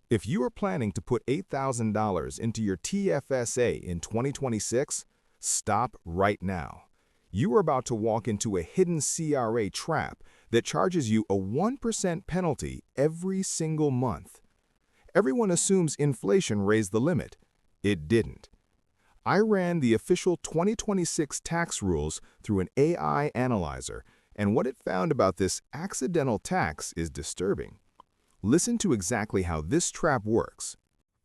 If you are planning to put $8,000 into your TFSA in 2026, stop right now. You are about to walk into a hidden CRA trap that charges you a 1% penalty every single month. Everyone assumes inflation raised the limit. It didn't. I ran the official 2026 tax rules through an AI analyzer, and what it found about this accidental tax is disturbing. Listen to exactly how this trap works.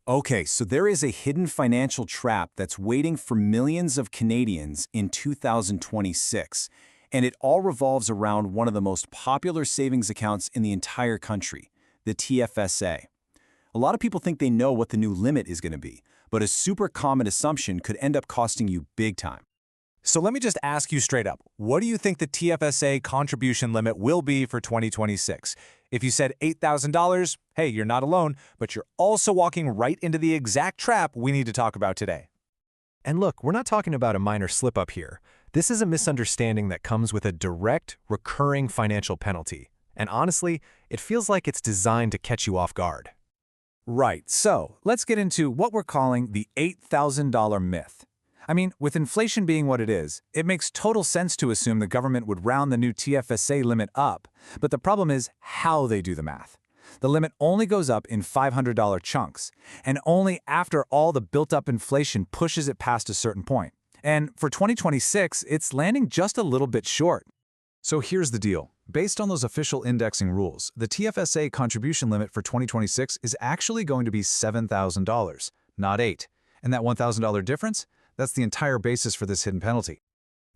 Okay, so there is a hidden financial trap that's waiting for millions of Canadians in 2026, and it all revolves around one of the most popular savings accounts in the entire country, the TFSA. A lot of people think they know what the new limit is going to be, but a super common assumption could end up costing you big time. So let me just ask you straight up, what do you think the TFSA contribution limit will be for 2026? If you said $8,000, hey, you're not alone, but you're also walking right into the exact trap we need to talk about today. And look, we're not talking about a minor slip-up here. This is a misunderstanding that comes with a direct, recurring financial penalty. And honestly, it feels like it's designed to catch you off guard. Right, so let's get into what we're calling the $8,000 myth. I mean, with inflation being what it is, it makes total sense to assume the government would round the new TFSA limit up, but the problem is how they do the math. The limit only goes up in $500 chunks, and only after all the built-up inflation pushes it past a certain point. And for 2026, it's landing just a little bit short. So here's the deal. Based on those official indexing rules, the TFSA contribution limit for 2026 is actually going to be $7,000, not $8,000. And that $1,000 difference? That's the entire basis for this hidden penalty.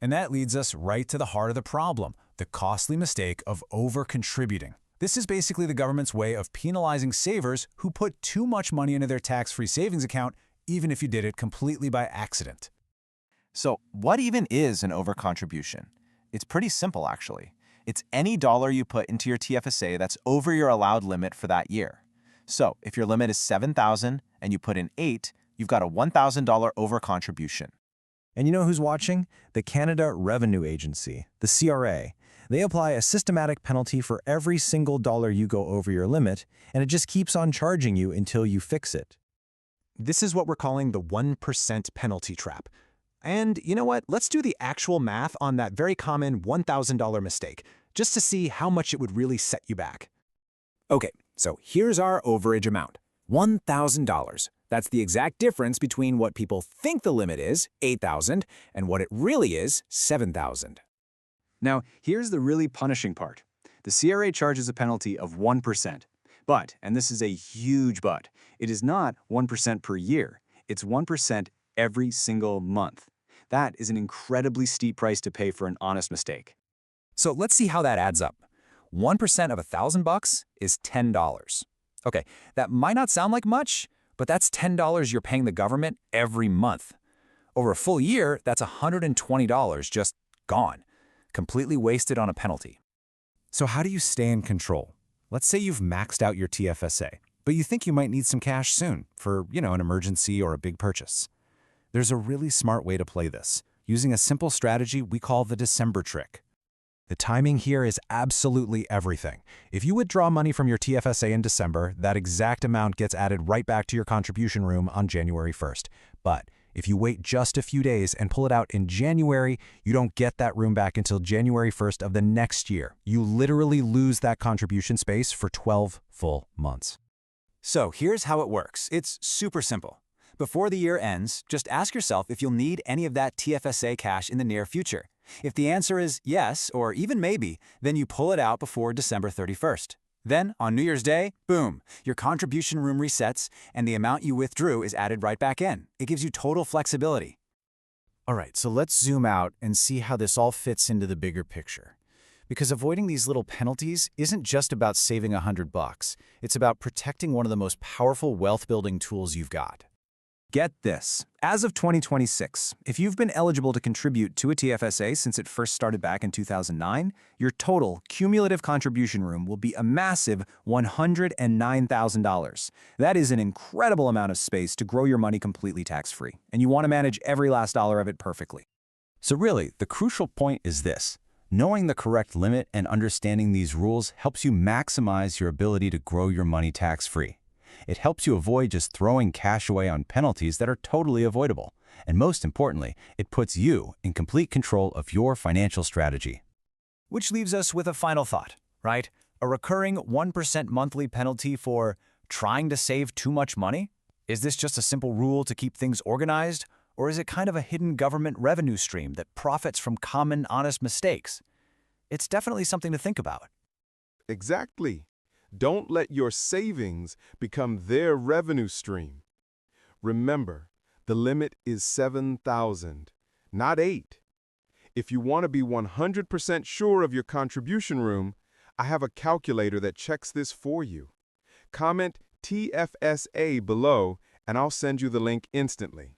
And that leads us right to the heart of the problem, the costly mistake of over-contributing. This is basically the government's way of penalizing savers who put too much money into their tax-free savings account, even if you did it completely by accident. So what even is an over-contribution? It's pretty simple, actually. It's any dollar you put into your TFSA that's over your allowed limit for that year. So if your limit is $7,000 and you put in $8,000, you've got a $1,000 over-contribution. And you know who's watching? The Canada Revenue Agency, the CRA. They apply a systematic penalty for every single dollar you go over your limit, and it just keeps on charging you until you fix it. This is what we're calling the 1% penalty trap. And you know what? Let's do the actual math on that very common $1,000 mistake, just to see how much it would really set you back. Okay, so here's our overage amount, $1,000. That's the exact difference between what people think the limit is, $8,000, and what it really is, $7,000. Now, here's the really punishing part. The CRA charges a penalty of 1%. But, and this is a huge but, it is not 1% per year. It's 1% every single month. That is an incredibly steep price to pay for an honest mistake. So let's see how that adds up. 1% of $1,000 is $10. Okay, that might not sound like much, but that's $10 you're paying the government every month. Over a full year, that's $120 just gone, completely wasted on a penalty. So how do you stay in control? Let's say you've maxed out your TFSA, but you think you might need some cash soon for, an emergency or a big purchase. There's a really smart way to play this, using a simple strategy we call the December trick. The timing here is absolutely everything. If you withdraw money from your TFSA in December, that exact amount gets added right back to your contribution room on January 1st. But if you wait just a few days and pull it out in January, you don't get that room back until January 1st of the next year. You literally lose that contribution space for 12 full months. So here's how it works. It's super simple. Before the year ends, just ask yourself if you'll need any of that TFSA cash in the near future. If the answer is yes, or even maybe, then you pull it out before December 31st. Then, on New Year's Day, boom, your contribution room resets and the amount you withdrew is added right back in. It gives you total flexibility. All right, so let's zoom out and see how this all fits into the bigger picture. Because avoiding these little penalties isn't just about saving $100. It's about protecting one of the most powerful wealth-building tools you've got. Get this. As of 2026, if you've been eligible to contribute to a TFSA since it first started back in 2009, your total cumulative contribution room will be a massive $109,000. That is an incredible amount of space to grow your money completely tax-free, and you want to manage every last dollar of it perfectly. So really, the crucial point is this. Knowing the correct limit and understanding these rules helps you maximize your ability to grow your money tax-free. It helps you avoid just throwing cash away on penalties that are totally avoidable. And most importantly, it puts you in complete control of your financial strategy. Which leaves us with a final thought, right? A recurring 1% monthly penalty for trying to save too much money? Is this just a simple rule to keep things organized, or is it kind of a hidden government revenue stream that profits from common, honest mistakes? It's definitely something to think about. Exactly. Don't let your savings become their revenue stream. Remember, the limit is 7,000, not 8. If you want to be 100% sure of your contribution room, I have a calculator that checks this for you. Comment TFSA below and I'll send you the link instantly.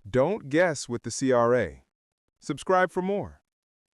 Don't guess with the CRA. Subscribe for more.